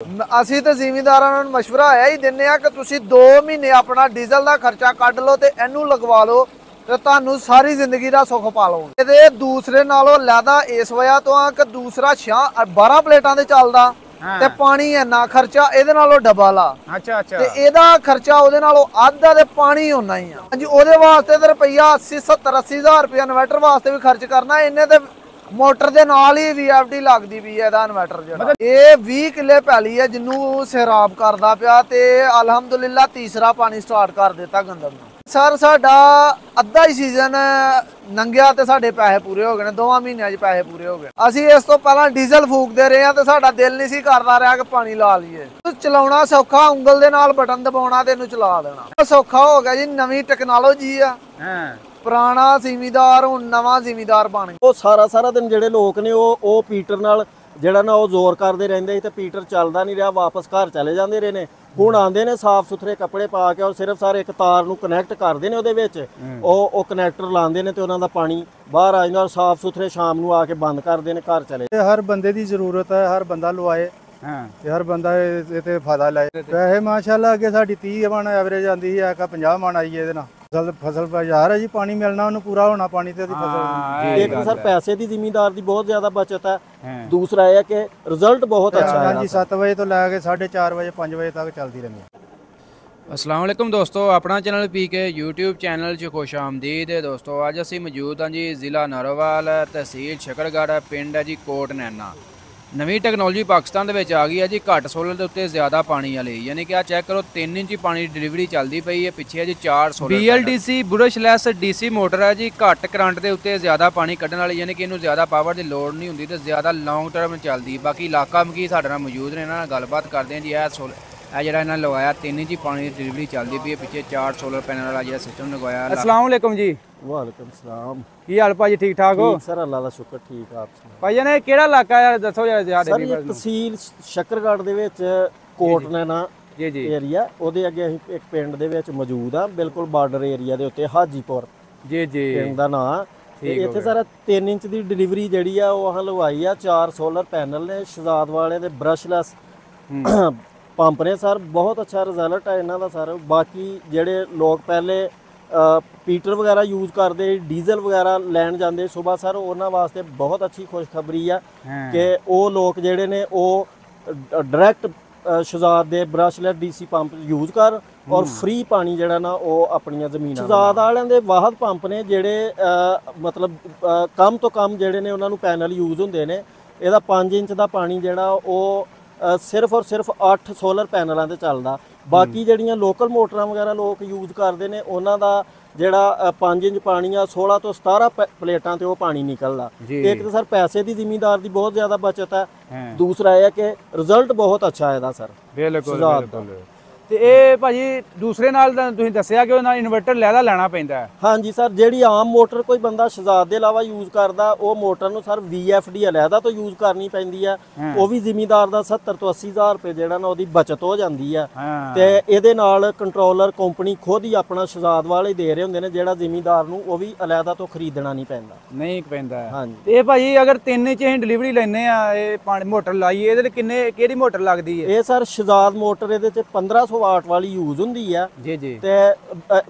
ਅਸੀਂ ਤੇ ਜ਼ਿਮੀਂਦਾਰਾਂ ਨੂੰ ਮਸ਼ਵਰਾ ਹੈ ਹੀ ਦਿੰਨੇ ਆ ਕਿ ਤੁਸੀਂ 2 ਮਹੀਨੇ ਆਪਣਾ ਡੀਜ਼ਲ ਦਾ ਖਰਚਾ ਕੱਢ ਲਓ ਤੇ ਇਹਨੂੰ ਲਗਵਾ ਲਓ ਤੇ ਤੁਹਾਨੂੰ ਸਾਰੀ ਜ਼ਿੰਦਗੀ ਦਾ ਸੁੱਖ ਪਾ ਲਓ। ਇਹਦੇ ਦੂਸਰੇ ਨਾਲੋਂ ਲੈਦਾ ਇਸ ਵਜ੍ਹਾ ਤੋਂ ਆ ਕਿ ਦੂਸਰਾ 12 ਪਲੇਟਾਂ ਤੇ ਚੱਲਦਾ ਤੇ ਪਾਣੀ ਇੰਨਾ ਖਰਚਾ ਇਹਦੇ ਨਾਲੋਂ ਡਬਲ ਆ। ਅੱਛਾ ਤੇ ਇਹਦਾ ਖਰਚਾ ਉਹਦੇ ਨਾਲੋਂ ਅੱਧਾ ਤੇ ਪਾਣੀ ਹੋਣਾ ਹੀ ਆ। ਹਾਂਜੀ ਉਹਦੇ ਵਾਸਤੇ ਤੇ ਰੁਪਈਆ 80 ਹਜ਼ਾਰ ਰੁਪਇਆ ਇਨਵਰਟਰ ਵਾਸਤੇ ਵੀ ਖਰਚ ਕਰਨਾ। ਇਹਨੇ ਤੇ ਮੋਟਰ ਦੇ ਨਾਲ ਹੀ VFD ਲੱਗਦੀ ਵੀ ਹੈ ਇਹਦਾ ਇਨਵਰਟਰ ਜਿਹੜਾ। ਇਹ 20 ਕਿੱਲੇ ਪੈਲੀ ਹੈ ਜਿਹਨੂੰ ਸੈਰਾਬ ਕਰਦਾ ਪਿਆ ਤੇ ਅਲਹਮਦੁਲਿਲਾ ਤੀਸਰਾ ਪਾਣੀ ਸਟਾਰਟ ਕਰ ਦਿੱਤਾ ਗੰਦਮ ਨੂੰ। ਸਰ ਸਾਡਾ ਅੱਧਾ ਹੀ ਸੀਜ਼ਨ ਲੰਘਿਆ ਤੇ ਸਾਡੇ ਪੈਸੇ ਪੂਰੇ ਹੋ ਗਏ ਨੇ। 2 ਮਹੀਨਿਆਂ 'ਚ ਪੈਸੇ ਪੂਰੇ ਹੋ ਗਏ। ਅਸੀਂ ਇਸ ਤੋਂ ਪਹਿਲਾਂ ਡੀਜ਼ਲ ਫੂਕਦੇ ਰਹੇ ਹਾਂ ਤੇ ਸਾਡਾ ਦਿਲ ਨਹੀਂ ਸੀ ਕਰਦਾ ਰਿਹਾ ਕਿ ਪਾਣੀ ਲਾ ਲਈਏ। ਚਲਾਉਣਾ ਸੌਖਾ, ਉਂਗਲ ਦੇ ਨਾਲ ਬਟਨ ਦਬਾਉਣਾ ਤੇ ਇਹਨੂੰ ਚਲਾ ਦੇਣਾ ਸੌਖਾ ਹੋ ਗਿਆ ਜੀ। ਨਵੀਂ ਟੈਕਨੋਲੋਜੀ ਆ। ਪੁਰਾਣਾ ਜ਼ਿਮੀਦਾਰ ਹੁਣ ਨਵਾਂ ਜ਼ਿਮੀਦਾਰ ਬਣ ਗਿਆ। ਉਹ ਸਾਰਾ ਦਿਨ ਜਿਹੜੇ ਲੋਕ ਨੇ ਉਹ ਪੀਟਰ ਨਾਲ ਜਿਹੜਾ ਨਾ ਉਹ ਜ਼ੋਰ ਕਰਦੇ ਰਹਿੰਦੇ ਸੀ ਤੇ ਪੀਟਰ ਚੱਲਦਾ ਨਹੀਂ ਰਿਹਾ, ਵਾਪਸ ਘਰ ਚਲੇ ਜਾਂਦੇ ਰਹੇ ਨੇ। ਹੁਣ ਆਉਂਦੇ ਨੇ ਸਾਫ਼ ਸੁਥਰੇ ਕੱਪੜੇ ਪਾ ਕੇ ਔਰ ਸਿਰਫ ਸਾਰੇ ਇੱਕ ਤਾਰ ਨੂੰ ਕਨੈਕਟ ਕਰਦੇ ਨੇ ਉਹਦੇ ਵਿੱਚ ਉਹ ਕਨੈਕਟਰ ਲਾਉਂਦੇ ਨੇ ਤੇ ਉਹਨਾਂ ਦਾ ਪਾਣੀ ਬਾਹਰ ਆ ਜਾਂਦਾ ਔਰ ਸਾਫ਼ ਸੁਥਰੇ ਸ਼ਾਮ ਨੂੰ ਆ ਕੇ ਬੰਦ ਕਰਦੇ ਨੇ, ਘਰ ਚਲੇ। ਹਰ ਬੰਦੇ ਦੀ ਜ਼ਰੂਰਤ ਹੈ, ਹਰ ਬੰਦਾ ਲਵਾਏ ਤੇ ਹਰ ਬੰਦਾ ਇਹ ਤੇ ਫਾਇਦਾ ਲਏ। ਪੈਸੇ ਮਾਸ਼ਾਅੱਲਾ ਅੱਗੇ ਸਾਡੀ 30 ਮਣ ਐਵਰੇਜ ਆਉਂਦੀ ਸੀ, 50 ਮਣ ਆਈ ਹੈ ਇਹਦੇ ਨਾਲ। ਫਸਲ ਬਾਜ਼ਾਰ ਹੈ ਜੀ, ਪਾਣੀ ਮਿਲਣਾ ਉਹਨੂੰ ਪੂਰਾ ਹੋਣਾ ਪਾਣੀ ਤੇ ਉਹਦੀ ਫਸਲ। ਇੱਕ ਸਰ ਪੈਸੇ ਦੀ ਜ਼ਿਮੀਂਦਾਰ ਦੀ ਬਹੁਤ ਜ਼ਿਆਦਾ ਬਚਤ ਹੈ। ਦੂਸਰਾ ਇਹ ਹੈ ਕਿ ਰਿਜ਼ਲਟ ਬਹੁਤ ਅੱਛਾ ਹੈ। ਹਾਂਜੀ 7 ਵਜੇ ਤੋਂ ਲੈ ਕੇ 4:30 ਵਜੇ 5 ਵਜੇ ਤੱਕ ਚੱਲਦੀ ਰਹਿੰਦੀ ਹੈ। अस्सलाम वालेकुम दोस्तों, अपना चैनल PK YouTube चैनल 'ਚ खुश आमदीद है दोस्तों। ਅੱਜ ਅਸੀਂ ਮੌਜੂਦ ਹਾਂ ਜੀ ਜ਼ਿਲ੍ਹਾ ਨਾਰੋਵਾਲ, ਤਹਿਸੀਲ ਸ਼ਕਰਗੜ੍ਹ, ਪਿੰਡ ਹੈ ਜੀ ਕੋਟ ਨੈਣਾ। ਨਵੀਂ ਟੈਕਨੋਲੋਜੀ ਪਾਕਿਸਤਾਨ ਦੇ ਵਿੱਚ ਆ ਗਈ ਹੈ ਜੀ। ਘੱਟ ਸੋਲਰ ਦੇ ਉੱਤੇ ਜ਼ਿਆਦਾ ਪਾਣੀ ਵਾਲੀ, ਯਾਨੀ ਕਿ ਆ ਚੈੱਕ ਕਰੋ 3 ਇੰਚ ਪਾਣੀ ਦੀ ਡਿਲੀਵਰੀ ਚੱਲਦੀ ਪਈ ਹੈ। ਪਿੱਛੇ ਹੈ ਜੀ 4 ਸੋਲਰ BLDC ਬੁਰਸ਼ਲੈਸ DC ਮੋਟਰ ਹੈ ਜੀ। ਘੱਟ ਕਰੰਟ ਦੇ ਉੱਤੇ ਜ਼ਿਆਦਾ ਪਾਣੀ ਕੱਢਣ ਵਾਲੀ, ਯਾਨੀ ਕਿ ਇਹਨੂੰ ਜ਼ਿਆਦਾ ਪਾਵਰ ਦੀ ਲੋੜ ਨਹੀਂ ਹੁੰਦੀ ਤੇ ਜ਼ਿਆਦਾ ਲੌਂਗ ਟਰਮ ਚੱਲਦੀ। ਬਾਕੀ ਇਲਾਕਾ ਮਕੀ ਸਾਡੇ ਨਾਲ ਮੌਜੂਦ ਨੇ, ਇਹਨਾਂ ਨਾਲ ਗੱਲਬਾਤ ਕਰਦੇ ਹਾਂ ਜੀ। ਇਹ ਜਿਹੜਾ ਇਹਨਾਂ ਲਗਵਾਇਆ 3 ਇੰਚ ਪਾਣੀ ਦੀ ਡਿਲੀਵਰੀ ਚੱਲਦੀ ਪਈ ਹੈ। ਪਿੱਛੇ 4 ਸੋਲਰ ਪੈਨਲ ਵਾਲਾ ਜਿਹੜਾ ਸਿਸਟਮ ਲਗਵਾਇਆ। अस्सलाम वालेकुम जी। ਵਾਲੇਕੁਮ ਸਲਾਮ। ਕੀ ਹਾਲ ਭਾਜੀ, ਠੀਕ ਠਾਕ ਹੋ? ਸਰ ਅੱਲਾ ਦਾ ਸ਼ੁਕਰ, ਠੀਕ ਆਪ ਸੁਣਾਓ। ਭਾਈ ਨੇ ਕਿਹੜਾ ਇਲਾਕਾ ਯਾਰ ਦੱਸੋ ਯਾਰ। ਸਰ ਇਹ ਤਹਿਸੀਲ ਸ਼ਕਰਗੜ੍ਹ ਦੇ ਵਿੱਚ ਕੋਟ ਨੈਣਾ ਜੀ ਏਰੀਆ, ਉਹਦੇ ਅੱਗੇ ਅਸੀਂ ਇੱਕ ਪਿੰਡ ਦੇ ਵਿੱਚ ਮੌਜੂਦ ਆ, ਬਿਲਕੁਲ ਬਾਰਡਰ ਏਰੀਆ ਦੇ ਉੱਤੇ ਹਾਜੀਪੁਰ ਜੀ ਪਿੰਡ ਦਾ ਨਾਂ। ਤੇ ਇੱਥੇ ਸਾਰਾ 3 ਇੰਚ ਦੀ ਡਿਲੀਵਰੀ ਜਿਹੜੀ ਆ ਉਹ ਲਵਾਈ ਆ। 4 ਸੋਲਰ ਪੈਨਲ ਨੇ, ਸ਼ਹਜ਼ਾਦ ਵਾਲੇ ਦੇ ਬਰਸ਼ਲੈਸ ਪੰਪ ਨੇ ਸਰ। ਬਹੁਤ ਅੱਛਾ ਰਿਜ਼ਲਟ ਹੈ ਇਹਨਾਂ ਦਾ ਸਰ। ਬਾਕੀ ਜਿਹੜੇ ਲੋਕ ਪਹਿਲੇ ਪੀਟਰ ਵਗੈਰਾ ਯੂਜ਼ ਕਰਦੇ, ਡੀਜ਼ਲ ਵਗੈਰਾ ਲੈਣ ਜਾਂਦੇ ਸੁਬਾ ਸਰ, ਉਹਨਾਂ ਵਾਸਤੇ ਬਹੁਤ ਅੱਛੀ ਖੁਸ਼ਖਬਰੀ ਆ ਕਿ ਉਹ ਲੋਕ ਜਿਹੜੇ ਨੇ ਉਹ ਡਾਇਰੈਕਟ ਸ਼ਹਜ਼ਾਦ ਦੇ ਬਰਸ਼ਲੈਸ DC ਪੰਪ ਯੂਜ਼ ਕਰ ਔਰ ਫ੍ਰੀ ਪਾਣੀ ਜਿਹੜਾ ਨਾ ਉਹ ਆਪਣੀਆਂ ਜ਼ਮੀਨਾਂ। ਸ਼ਹਜ਼ਾਦ ਵਾਲਿਆਂ ਦੇ ਵਾਹਦ ਪੰਪ ਨੇ ਜਿਹੜੇ ਮਤਲਬ ਕਮ ਤੋਂ ਕਮ ਜਿਹੜੇ ਨੇ ਉਹਨਾਂ ਨੂੰ ਪੈਨਲ ਯੂਜ਼ ਹੁੰਦੇ ਨੇ। ਇਹਦਾ 5 ਇੰਚ ਦਾ ਪਾਣੀ ਜਿਹੜਾ ਉਹ ਸਿਰਫ ਔਰ ਸਿਰਫ 8 ਸੋਲਰ ਪੈਨਲਾਂ ਤੇ ਚੱਲਦਾ। ਬਾਕੀ ਜਿਹੜੀਆਂ ਲੋਕਲ ਮੋਟਰਾਂ ਵਗੈਰਾ ਲੋਕ ਯੂਜ਼ ਕਰਦੇ ਨੇ ਉਹਨਾਂ ਦਾ ਜਿਹੜਾ 5 ਇੰਚ ਪਾਣੀ ਆ 16 ਤੋਂ 17 ਪਲੇਟਾਂ ਤੇ ਉਹ ਪਾਣੀ ਨਿਕਲਦਾ। ਇੱਕ ਤਾਂ ਸਰ ਪੈਸੇ ਦੀ ਜ਼ਿਮੀਂਦਾਰ ਦੀ ਬਹੁਤ ਜ਼ਿਆਦਾ ਬਚਤ ਹੈ। ਦੂਸਰਾ ਇਹ ਹੈ ਕਿ ਰਿਜ਼ਲਟ ਬਹੁਤ ਅੱਛਾ ਇਹਦਾ ਸਰ। ਬਿਲਕੁਲ। ਤੇ ਇਹ ਭਾਜੀ ਦੂਸਰੇ ਨਾਲ ਤੁਸੀਂ ਦੱਸਿਆ ਕਿ ਉਹਨਾਂ ਇਨਵਰਟਰ ਲੈਦਾ ਲੈਣਾ ਪੈਂਦਾ ਹੈ। ਹਾਂਜੀ ਸਰ, ਜਿਹੜੀ ਆਮ ਮੋਟਰ ਕੋਈ ਬੰਦਾ ਸ਼ਹਜ਼ਾਦ ਦੇ ਇਲਾਵਾ ਯੂਜ਼ ਕਰਦਾ ਉਹ ਮੋਟਰ ਨੂੰ ਸਰ VFD ਅਲੱਗਾ ਤੋਂ ਯੂਜ਼ ਕਰਨੀ ਪੈਂਦੀ ਹੈ। ਉਹ ਵੀ ਜ਼ਿਮੀਂਦਾਰ ਦਾ 70 ਤੋਂ 80 ਹਜ਼ਾਰ ਰੁਪਏ ਜਿਹੜਾ ਨਾ ਉਹਦੀ ਬਚਤ ਹੋ ਜਾਂਦੀ ਹੈ। ਤੇ ਇਹਦੇ ਨਾਲ ਕੰਟਰੋਲਰ ਕੰਪਨੀ ਖੁਦ ਹੀ ਆਪਣਾ ਸ਼ਹਜ਼ਾਦ ਵਾਲੇ ਦੇ ਰਹੇ ਹੁੰਦੇ ਨੇ, ਜਿਹੜਾ ਜ਼ਿਮੀਂਦਾਰ ਨੂੰ ਉਹ ਵੀ ਅਲੱਗਾ ਤੋਂ ਖਰੀਦਣਾ ਨਹੀਂ ਪੈਂਦਾ। ਹਾਂਜੀ। ਤੇ ਇਹ ਭਾਜੀ ਅਗਰ 3 ਇੰਚ ਅਸੀਂ ਡਿਲੀਵਰੀ ਲੈਨੇ ਆ, ਇਹ ਪਾਣੀ ਮੋਟਰ ਲਾਈਏ, ਇਹਦੇ ਲਈ ਕਿਹੜੀ ਮੋਟਰ ਲੱਗਦੀ ਹੈ? ਇਹ ਸਰ ਸ਼ਹਜ਼ਾਦ ਮੋਟਰ ਇਹਦੇ ਚ 1500 ਵਾਟ ਵਾਲੀ ਯੂਜ਼ ਹੁੰਦੀ ਆ ਜੀ ਤੇ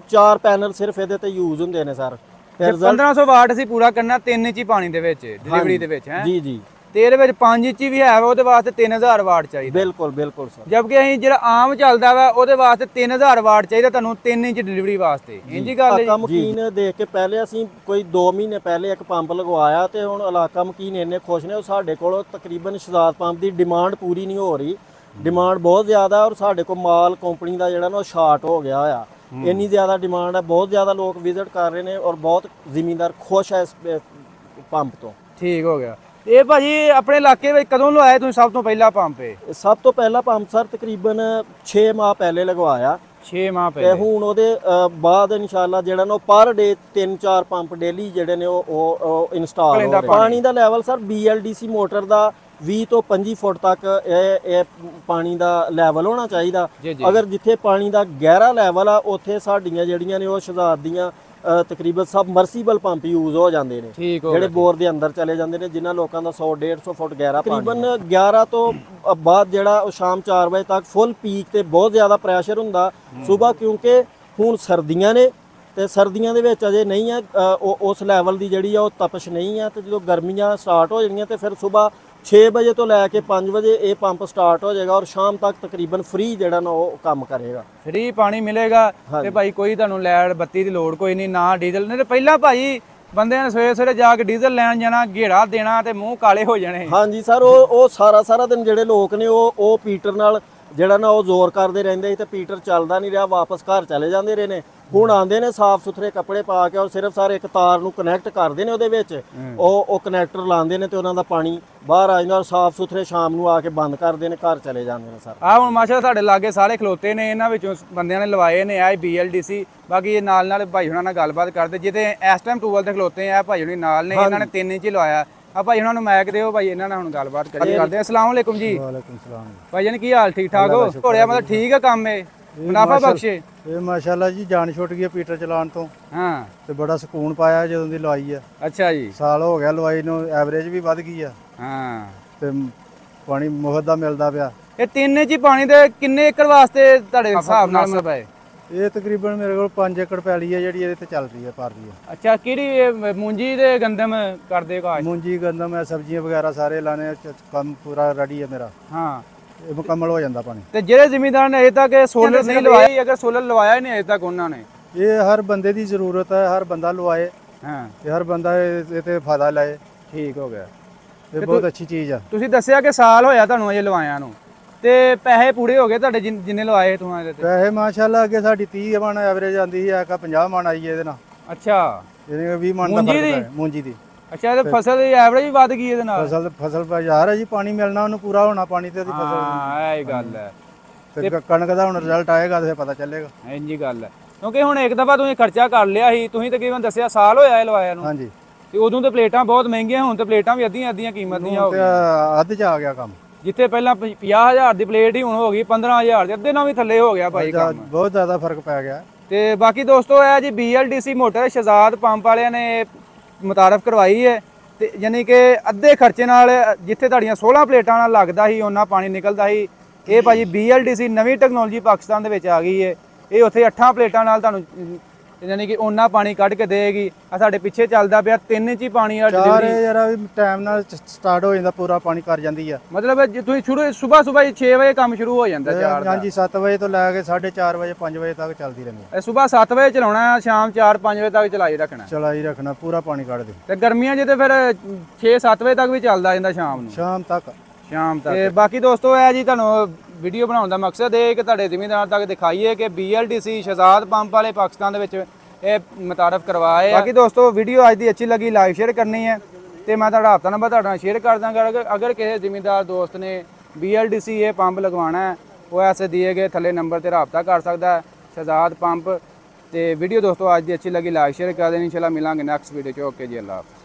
4 ਪੈਨਲ ਸਿਰਫ ਇਹਦੇ ਤੇ ਯੂਜ਼ ਹੁੰਦੇ ਨੇ ਸਰ। 1500 ਵਾਟ ਅਸੀਂ ਪੂਰਾ ਕਰਨਾ 3 ਇੰਚ ਪਾਣੀ ਦੇ ਵਿੱਚ ਡਿਲੀਵਰੀ ਦੇ ਵਿੱਚ ਹੈ ਜੀ। ਤੇ ਇਹਦੇ ਵਿੱਚ 5 ਇੰਚ ਵੀ ਹੈ, ਉਹਦੇ ਵਾਸਤੇ 3000 ਵਾਟ ਚਾਹੀਦਾ। ਬਿਲਕੁਲ ਸਰ। ਜਦਕਿ ਅਸੀਂ ਜਿਹੜਾ ਆਮ ਚੱਲਦਾ ਵਾ ਉਹਦੇ ਵਾਸਤੇ 3000 ਵਾਟ ਚਾਹੀਦਾ ਤੁਹਾਨੂੰ 3 ਇੰਚ ਡਿਲੀਵਰੀ ਵਾਸਤੇ। ਇੰਜੀ ਗੱਲ ਇਲਾਕਾ ਮਕੀਨ ਦੇਖ ਕੇ ਪਹਿਲੇ ਅਸੀਂ ਕੋਈ 2 ਮਹੀਨੇ ਪਹਿਲੇ ਇੱਕ ਪੰਪ ਲਗਵਾਇਆ ਤੇ ਹੁਣ ਇਲਾਕਾ ਮਕੀਨ ਇੰਨੇ ਖੁਸ਼ ਨੇ। ਉਹ ਸਾਡੇ ਕੋਲ ਤਕਰੀਬਨ ਸ਼ਹਜ਼ਾਦ ਪੰਪ ਦੀ ਡਿਮਾਂਡ ਪੂਰੀ ਨਹੀਂ ਹੋ ਰਹੀ, ਡਿਮਾਂਡ ਬਹੁਤ ਜ਼ਿਆਦਾ ਔਰ ਸਾਡੇ ਕੋਲ ਮਾਲ ਕੰਪਨੀ ਦਾ ਜਿਹੜਾ ਨਾ ਉਹ ਸ਼ਾਰਟ ਹੋ ਗਿਆ ਆ। ਇੰਨੀ ਜ਼ਿਆਦਾ ਡਿਮਾਂਡ ਹੈ, ਬਹੁਤ ਜ਼ਿਆਦਾ ਲੋਕ ਵਿਜ਼ਿਟ ਕਰ ਰਹੇ ਨੇ ਔਰ ਬਹੁਤ ਜ਼ਿਮੀਂਦਾਰ ਖੁਸ਼ ਹੈ ਇਸ ਪੰਪ ਤੋਂ। ਠੀਕ ਹੋ ਗਿਆ। ਇਹ ਭਾਜੀ ਆਪਣੇ ਇਲਾਕੇ ਵਿੱਚ ਕਦੋਂ ਲਵਾਇਆ ਤੁਸੀਂ ਸਭ ਤੋਂ ਪਹਿਲਾ ਪੰਪ? ਸਭ ਤੋਂ ਪਹਿਲਾ ਪੰਪ ਸਰ ਤਕਰੀਬਨ 6 ਮਾਹ ਪਹਿਲੇ ਲਗਵਾਇਆ। 6 ਮਾਹ ਪਹਿਲੇ। ਤੇ ਹੁਣ ਉਹਦੇ ਬਾਅਦ ਇਨਸ਼ਾਅੱਲਾ ਜਿਹੜਾ ਨਾ ਪਰ ਡੇ 3-4 ਪੰਪ ਡੇਲੀ ਜਿਹੜੇ ਨੇ ਉਹ ਇੰਸਟਾਲ ਹੋ ਰਹੇ। ਪਾਣੀ ਦਾ ਲੈਵਲ ਸਰ BLDC ਮੋਟਰ ਦਾ 20 ਤੋਂ 25 ਫੁੱਟ ਤੱਕ ਇਹ ਪਾਣੀ ਦਾ ਲੈਵਲ ਹੋਣਾ ਚਾਹੀਦਾ। ਅਗਰ ਜਿੱਥੇ ਪਾਣੀ ਦਾ ਗਹਿਰਾ ਲੈਵਲ ਆ ਉੱਥੇ ਸਾਡੀਆਂ ਜਿਹੜੀਆਂ ਨੇ ਉਹ ਸ਼ਹਜ਼ਾਦ ਦੀਆਂ ਤਕਰੀਬਨ ਸਬਮਰਸੀਬਲ ਪੰਪ ਯੂਜ਼ ਹੋ ਜਾਂਦੇ ਨੇ ਠੀਕ ਹੋ ਜਿਹੜੇ ਬੋਰ ਦੇ ਅੰਦਰ ਚਲੇ ਜਾਂਦੇ ਨੇ, ਜਿਨ੍ਹਾਂ ਲੋਕਾਂ ਦਾ 100-150 ਫੁੱਟ ਗਹਿਰਾ ਤਕਰੀਬਨ 11 ਤੋਂ ਬਾਅਦ ਜਿਹੜਾ ਉਹ ਸ਼ਾਮ 4 ਵਜੇ ਤੱਕ ਫੁੱਲ ਪੀਕ ਤੇ ਬਹੁਤ ਜ਼ਿਆਦਾ ਪ੍ਰੈਸ਼ਰ ਹੁੰਦਾ ਸਵੇਰ, ਕਿਉਂਕਿ ਹੁਣ ਸਰਦੀਆਂ ਨੇ ਤੇ ਸਰਦੀਆਂ ਦੇ ਵਿੱਚ ਅਜੇ ਨਹੀਂ ਹੈ ਉਸ ਲੈਵਲ ਦੀ ਜਿਹੜੀ ਆ ਉਹ ਤਪਸ਼ ਨਹੀਂ ਹੈ। ਤੇ ਜਦੋਂ ਗਰਮੀਆਂ ਸਟਾਰਟ ਹੋ ਜਾਣੀਆਂ ਤੇ ਫਿਰ ਸਵੇਰ 6 ਵਜੇ ਤੋਂ ਲੈ ਕੇ 5 ਵਜੇ ਇਹ ਪੰਪ ਸਟਾਰਟ ਹੋ ਜਾਏਗਾ ਔਰ ਸ਼ਾਮ ਤੱਕ ਤਕਰੀਬਨ ਫ੍ਰੀ ਜਿਹੜਾ ਨਾ ਉਹ ਕੰਮ ਕਰੇਗਾ। ਫ੍ਰੀ ਪਾਣੀ ਮਿਲੇਗਾ ਤੇ ਭਾਈ ਕੋਈ ਤੁਹਾਨੂੰ ਲੈਟ ਬੱਤੀ ਦੀ ਲੋੜ ਕੋਈ ਨਹੀਂ, ਨਾ ਡੀਜ਼ਲ ਨਹੀਂ। ਤੇ ਪਹਿਲਾਂ ਭਾਈ ਬੰਦਿਆਂ ਨੇ ਸਵੇਰੇ ਸਵੇਰੇ ਜਾ ਕੇ ਡੀਜ਼ਲ ਲੈਣ ਜਾਣਾ, ਘੇੜਾ ਦੇਣਾ ਤੇ ਮੂੰਹ ਕਾਲੇ ਹੋ ਜਾਣੇ। ਹਾਂਜੀ ਸਰ, ਉਹ ਸਾਰਾ ਦਿਨ ਜਿਹੜੇ ਲੋਕ ਨੇ ਉਹ ਪੀਟਰ ਨਾਲ ਜਿਹੜਾ ਨਾ ਉਹ ਜ਼ੋਰ ਕਰਦੇ ਰਹਿੰਦੇ ਸੀ ਤੇ ਪੀਟਰ ਚੱਲਦਾ ਨਹੀਂ ਰਿਹਾ, ਵਾਪਸ ਘਰ ਚਲੇ ਜਾਂਦੇ ਰਹੇ ਨੇ। ਹੁਣ ਆਉਂਦੇ ਨੇ ਸਾਫ਼ ਸੁਥਰੇ ਕੱਪੜੇ ਪਾ ਕੇ ਔਰ ਸਿਰਫ ਸਾਰੇ ਇੱਕ ਤਾਰ ਨੂੰ ਕਨੈਕਟ ਕਰਦੇ ਨੇ ਉਹਦੇ ਵਿੱਚ, ਉਹ ਕਨੈਕਟਰ ਲਾਉਂਦੇ ਨੇ ਤੇ ਉਹਨਾਂ ਦਾ ਪਾਣੀ ਬਾਹਰ ਆ ਜਾਂਦਾ ਔਰ ਸਾਫ਼ ਸੁਥਰੇ ਸ਼ਾਮ ਨੂੰ ਆ ਕੇ ਬੰਦ ਕਰਦੇ ਨੇ, ਘਰ ਚਲੇ ਜਾਂਦੇ ਨੇ ਸਰ। ਆ ਹੁਣ ਮਾਸ਼ਾ ਸਾਡੇ ਲਾਗੇ ਸਾਰੇ ਖਲੋਤੇ ਨੇ, ਇਹਨਾਂ ਵਿੱਚੋਂ ਬੰਦਿਆਂ ਨੇ ਲਵਾਏ ਨੇ ਆ BLDC। ਬਾਕੀ ਇਹ ਨਾਲ ਭਾਈ ਹੁਣਾਂ ਨਾਲ ਗੱਲਬਾਤ ਕਰਦੇ, ਜਿੱਥੇ ਇਸ ਟਾਈਮ ਟੂਬਲ ਤੇ ਖਲੋਤੇ ਆ ਭਾਈ ਹੁਣੀ ਨਾਲ ਨੇ, ਇਹਨਾਂ ਨੇ 3 ਇੰਚ ਹੀ ਲਵਾਇਆ। ਆ ਭਾਈ ਉਹਨਾਂ ਨੂੰ ਮੈਕ ਦਿਓ, ਭਾਈ ਇਹਨਾਂ ਨਾਲ ਹੁਣ ਗੱਲਬਾਤ ਕਰਦੇ ਆ। ਅਸਲਾਮ ਵਾਲੇਕੁਮ ਜੀ। ਵਾਲੇਕੁਮ ਸਲਾਮ ਭਾਈ ਜਾਨ ਕੀ ਹਾਲ, ਠੀਕ ਠਾਕ ਹੋ? ਘੋੜਿਆ ਮਤਲਬ ਠੀਕ ਹੈ ਕੰਮ, ਇਹ ਮੁਨਾਫਾ ਬਖਸ਼ੇ? ਇਹ ਮਾਸ਼ਾਅੱਲਾ ਜੀ ਜਾਨ ਛੁੱਟ ਗਈ ਪੀਟਰ ਚਲਾਉਣ ਤੋਂ, ਹਾਂ ਤੇ ਬੜਾ ਸਕੂਨ ਪਾਇਆ ਜਦੋਂ ਦੀ ਲਵਾਈ ਆ। ਅੱਛਾ ਜੀ, ਸਾਲ ਹੋ ਗਿਆ ਲਵਾਈ ਨੂੰ, ਐਵਰੇਜ ਵੀ ਵੱਧ ਗਈ ਆ ਹਾਂ, ਤੇ ਪਾਣੀ ਮੁਫਤ ਦਾ ਮਿਲਦਾ ਪਿਆ। ਇਹ 3 ਇੰਚ ਪਾਣੀ ਦੇ ਕਿੰਨੇ ਏਕੜ ਵਾਸਤੇ ਤੁਹਾਡੇ ਹਿਸਾਬ ਨਾਲ ਮਤਲਬ ਹੈ? ਇਹ ਤਕਰੀਬਨ ਮੇਰੇ ਕੋਲ 5 ਏਕੜ ਪੈਲੀ ਹੈ ਜਿਹੜੀ ਇਹਦੇ ਤੇ ਚੱਲ ਰਹੀ ਹੈ, ਭਰ ਰਹੀ ਹੈ। ਅੱਛਾ, ਕਿਹੜੀ ਇਹ ਮੂੰਜੀ ਦੇ ਗੰਦਮ ਕਰਦੇ ਕਾਸ਼? ਮੂੰਜੀ ਗੰਦਮ ਹੈ, ਸਬਜ਼ੀਆਂ ਵਗੈਰਾ ਸਾਰੇ ਲਾਣੇ, ਕੰਮ ਪੂਰਾ ਰੈਡੀ ਹੈ ਮੇਰਾ, ਹਾਂ, ਇਹ ਮੁਕੰਮਲ ਹੋ ਜਾਂਦਾ ਪਾਣੀ। ਤੇ ਜਿਹੜੇ ਜ਼ਿਮੀਂਦਾਰ ਨੇ ਅਜੇ ਤੱਕ ਸੋਲਰ ਨਹੀਂ ਲਵਾਇਆ, ਅਗਰ ਸੋਲਰ ਲਵਾਇਆ ਹੀ ਨਹੀਂ ਅਜੇ ਤੱਕ ਉਹਨਾਂ ਨੇ, ਇਹ ਹਰ ਬੰਦੇ ਦੀ ਜ਼ਰੂਰਤ ਹੈ, ਹਰ ਬੰਦਾ ਲਵਾਏ, ਹਾਂ, ਤੇ ਹਰ ਬੰਦਾ ਇਹ ਤੇ ਫਾਇਦਾ ਲਏ। ਠੀਕ ਹੋ ਗਿਆ। ਇਹ ਬਹੁਤ ਅੱਛੀ ਚੀਜ਼ ਆ। ਤੁਸੀਂ ਦੱਸਿਆ ਕਿ ਸਾਲ ਹੋਇਆ ਤੁਹਾਨੂੰ ਅਜੇ ਲਵਾਇਆ ਨੂੰ, ਤੇ ਪੈਸੇ ਪੂਰੇ ਹੋ ਗਏ ਤੁਹਾਡੇ ਜਿੰਨੇ ਲਵਾਏ ਤੁਹਾਨੂੰ ਇਹਦੇ ਤੇ? ਪੈਸੇ ਮਾਸ਼ਾਅੱਲਾ ਅੱਗੇ ਸਾਡੀ 30 ਮਣ ਐਵਰੇਜ ਆਂਦੀ ਸੀ, ਆਕਾ 50 ਮਣ ਆਈ ਹੈ ਇਹਦੇ ਨਾਲ। ਅੱਛਾ, ਇਹਨੇ 20 ਮਣ ਦਾ ਫਰਕ ਹੈ ਮੂੰਜੀ ਦੀ। ਅੱਛਾ, ਤੇ ਫਸਲ ਦੀ ਐਵਰੇਜ ਵੀ ਵੱਧ ਗਈ ਇਹਦੇ ਨਾਲ? ਫਸਲ ਬਾਜ਼ਾਰ ਹੈ ਜੀ, ਪਾਣੀ ਮਿਲਣਾ ਉਹਨੂੰ ਪੂਰਾ ਹੋਣਾ ਪਾਣੀ ਤੇ ਉਹਦੀ ਫਸਲ। ਹਾਂ, ਇਹ ਗੱਲ ਹੈ। ਤੇ ਕਣਕ ਦਾ ਹੁਣ ਰਿਜ਼ਲਟ ਆਏਗਾ ਤੇ ਫਿਰ ਪਤਾ ਚੱਲੇਗਾ। ਇੰਜੀ ਗੱਲ ਹੈ, ਕਿਉਂਕਿ ਹੁਣ ਇੱਕ ਦਫਾ ਤੁਸੀਂ ਖਰਚਾ ਕਰ ਲਿਆ ਸੀ, ਤੁਸੀਂ ਤਕਰੀਬਨ ਦੱਸਿਆ ਸਾਲ ਹੋਇਆ ਇਹ ਲਵਾਇਆ ਨੂੰ। ਹਾਂਜੀ, ਤੇ ਉਦੋਂ ਤੇ ਪਲੇਟਾਂ ਬਹੁਤ ਮਹਿੰਗੀਆਂ, ਹੁਣ ਤੇ ਪਲੇਟਾਂ ਵੀ ਅੱਧੀਆਂ ਕੀਮਤ ਦੀਆਂ ਹੋ ਗਈਆਂ। ਅੱਧ ਚ ਆ ਗਿਆ ਕੰਮ, ਜਿੱਥੇ ਪਹਿਲਾਂ 50,000 ਦੀ ਪਲੇਟ ਹੀ ਹੁਣ ਹੋ ਗਈ 15,000 ਦੀ, ਅੱਧੇ ਨਾਲ ਵੀ ਥੱਲੇ ਹੋ ਗਿਆ ਭਾਈ ਕੰਮ। ਬਹੁਤ ਜ਼ਿਆਦਾ ਫਰਕ ਪੈ ਗਿਆ। ਤੇ ਬਾਕੀ ਦੋਸਤੋ ਇਹ ਜੀ BLDC ਮੋਟਰ ਸ਼ਹਜ਼ਾਦ ਪੰਪ ਵਾਲਿਆਂ ਨੇ ਮੁਤਾਰਫ ਕਰਵਾਈ ਹੈ, ਤੇ ਯਾਨੀ ਕਿ ਅੱਧੇ ਖਰਚੇ ਨਾਲ ਜਿੱਥੇ ਤੁਹਾਡੀਆਂ 16 ਪਲੇਟਾਂ ਨਾਲ ਲੱਗਦਾ ਸੀ ਉਹਨਾਂ ਪਾਣੀ ਨਿਕਲਦਾ ਸੀ। ਇਹ ਭਾਜੀ BLDC ਨਵੀਂ ਟੈਕਨੋਲੋਜੀ ਪਾਕਿਸਤਾਨ ਦੇ ਵਿੱਚ ਆ ਗਈ ਹੈ, ਇਹ ਉੱਥੇ 8 ਪਲੇਟਾਂ ਨਾਲ ਤੁਹਾਨੂੰ ਯਾਨੀ ਕਿ ਉਹਨਾਂ ਪਾਣੀ ਕੱਢ ਕੇ ਦੇਗੀ। ਆ ਸਾਡੇ ਪਿੱਛੇ ਚੱਲਦਾ ਪਿਆ 3 ਇੰਚ ਹੀ ਪਾਣੀ ਵਾਲਾ ਡਿਲੀਵਰੀ ਯਾਰ ਵੀ ਟਾਈਮ ਨਾਲ ਸਟਾਰਟ ਹੋ ਜਾਂਦਾ, ਪੂਰਾ ਪਾਣੀ ਕਰ ਜਾਂਦੀ ਆ। ਮਤਲਬ ਜੇ ਤੁਸੀਂ ਸਵੇਰ 6 ਵਜੇ ਕੰਮ ਸ਼ੁਰੂ ਹੋ ਜਾਂਦਾ 4 ਦਾ? ਹਾਂਜੀ, 7 ਵਜੇ ਤੋਂ ਲੈ ਕੇ 4:30 ਵਜੇ 5 ਵਜੇ ਤੱਕ ਚੱਲਦੀ ਰਹਿੰਦੀ ਹੈ। ਇਹ ਸਵੇਰ 7 ਵਜੇ ਚਲਾਉਣਾ, ਸ਼ਾਮ 4-5 ਵਜੇ ਤੱਕ ਚਲਾਈ ਰੱਖਣਾ। ਚਲਾਈ ਰੱਖਣਾ, ਪੂਰਾ ਪਾਣੀ ਕੱਢ ਦੇ। ਤੇ ਗਰਮੀਆਂ 'ਚ ਤੇ ਫਿਰ 6-7 ਵਜੇ ਤੱਕ ਵੀ ਚੱਲਦਾ ਜਾਂਦਾ ਸ਼ਾਮ ਨੂੰ, ਸ਼ਾਮ ਤੱਕ। ਤੇ ਬਾਕੀ ਦੋਸਤੋ ਇਹ ਜੀ ਤੁਹਾਨੂੰ ਵੀਡੀਓ ਬਣਾਉਣ ਦਾ ਮਕਸਦ ਇਹ ਕਿ ਤੁਹਾਡੇ ਜ਼ਿਮੀਂਦਾਰ ਤੱਕ ਦਿਖਾਈਏ ਕਿ BLDC ਸ਼ਹਜ਼ਾਦ ਪੰਪ ਵਾਲੇ ਪਾਕਿਸਤਾਨ ਦੇ ਵਿੱਚ ਇਹ ਮੁਤਾਰਫ ਕਰਵਾਏ। ਬਾਕੀ ਦੋਸਤੋ ਵੀਡੀਓ ਅੱਜ ਦੀ ਅੱਛੀ ਲੱਗੀ ਲਾਈਕ ਸ਼ੇਅਰ ਕਰਨੀ ਹੈ, ਤੇ ਮੈਂ ਤੁਹਾਡਾ ਹਫ਼ਤਾ ਨੰਬਰ ਤੁਹਾਡੇ ਨਾਲ ਸ਼ੇਅਰ ਕਰ ਦਾਂਗਾ। ਅਗਰ ਕਿਸੇ ਜ਼ਿਮੀਂਦਾਰ ਦੋਸਤ ਨੇ BLDC ਇਹ ਪੰਪ ਲਗਵਾਉਣਾ ਹੈ, ਉਹ ਐਸੇ ਦਿਏ ਗਏ ਥੱਲੇ ਨੰਬਰ ਤੇ ਰਾਬਤਾ ਕਰ ਸਕਦਾ ਹੈ, ਸ਼ਹਜ਼ਾਦ ਪੰਪ। ਤੇ ਵੀਡੀਓ ਦੋਸਤੋ ਅੱਜ ਦੀ ਅੱਛੀ ਲੱਗੀ ਲਾਈਕ ਸ਼ੇਅਰ ਕਰ ਦੇਣੀ। ਇੰਸ਼ਾਅੱਲਾ ਮਿਲਾਂਗੇ ਨੈਕਸਟ ਵੀਡੀਓ 'ਚ। ਓਕੇ ਜੀ, ਅੱਲਾ ਹਾਫਿਜ਼।